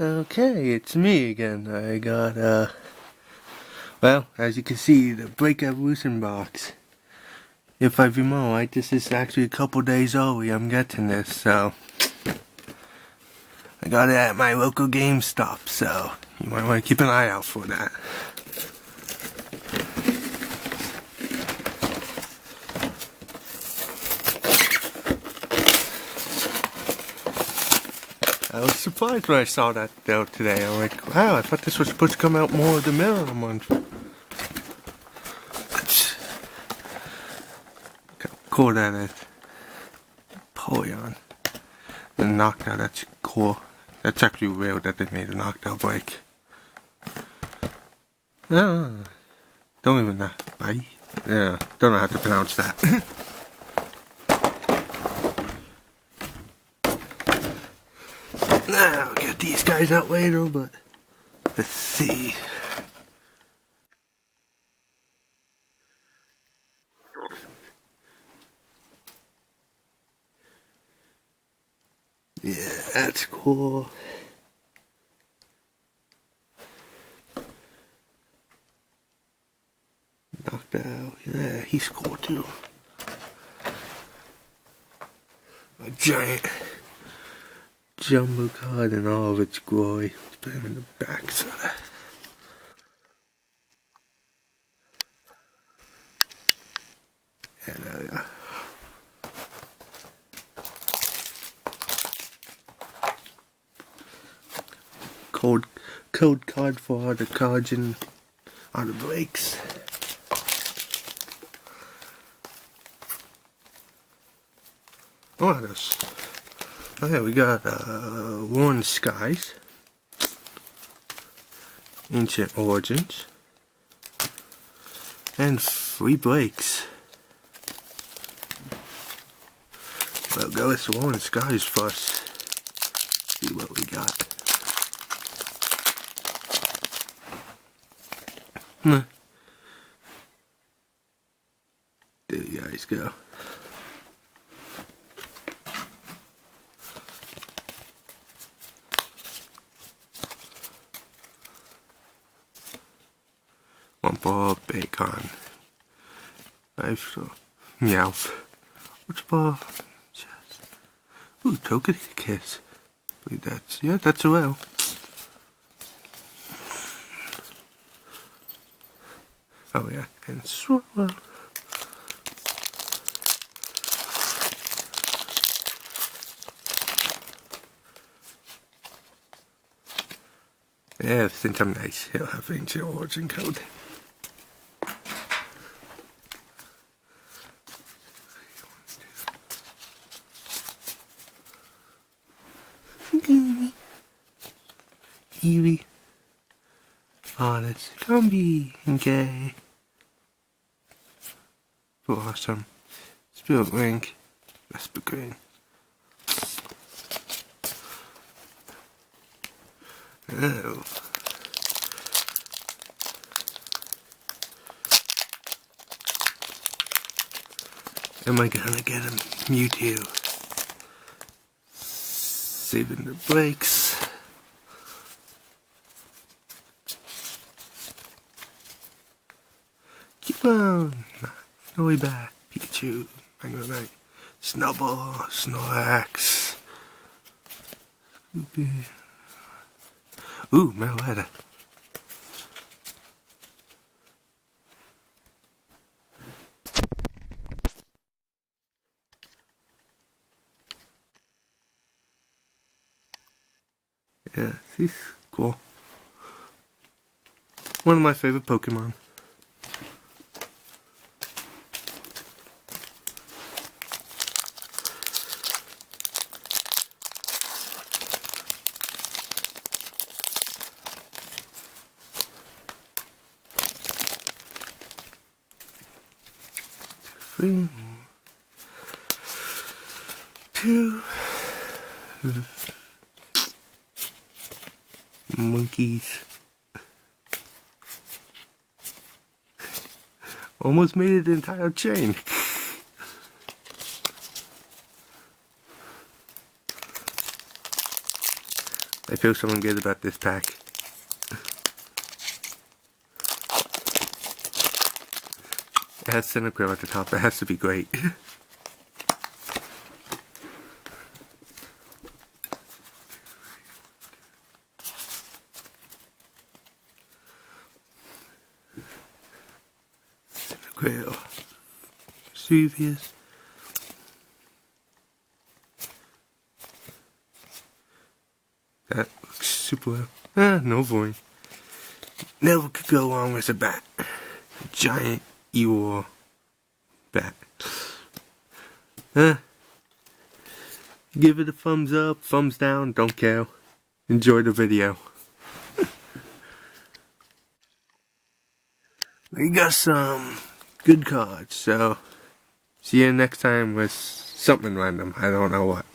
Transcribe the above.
Okay, it's me again. I got, well, as you can see, the Brrak Evolution box. If I remember right, this is actually a couple days early I'm getting this, so I got it at my local GameStop, so you might want to keep an eye out for that. I was surprised when I saw that though today. I'm like, wow, I thought this was supposed to come out more of the middle of the month. Look how cool that is. Polygon. The knockout, that's cool. That's actually real that they made a knockout break. Ah, don't even know. Yeah, don't know how to pronounce that. Now, we'll get these guys out later, but let's see. Yeah, that's cool. Knocked out. Yeah, he's cool too. A giant jumbo card in all of its glory. Let's put him in the back so that. Yeah, there we go. Code card for all the cards and all the breaks. Oh, this. Oh yeah, we got Worn Skies, Ancient Origins, and 3 breaks. Well, go with Worn Skies first. See what we got. There you guys go. One ball, bacon. Life, so meow. Which ball? Chest. Ooh, token kiss. Believe that's, yeah, that's a well. Oh yeah, and swirl. Yeah, since I'm nice, he'll have ancient origin code. Eevee. Honest. Gumby. Okay. Awesome. Spirit Link. Vesper Green. Oh. Am I gonna get a Mewtwo? Saving the breaks. Keep on. Snowy Bat. Pikachu. Magnemite. Snubbull. Snorlax. Scoopy. Ooh, Meloetta. Yeah, he's cool. One of my favorite Pokemon. Three, 2 monkeys. Almost made it the entire chain. I feel something good about this pack. It has Cinnagrill at the top. It has to be great. Cinnagrill. Serious. That looks super well. No void. Never could go wrong with a bat. A giant evil bat. Give it a thumbs up, thumbs down, don't care. Enjoy the video. We got some good cards, so see you next time with something random. I don't know what.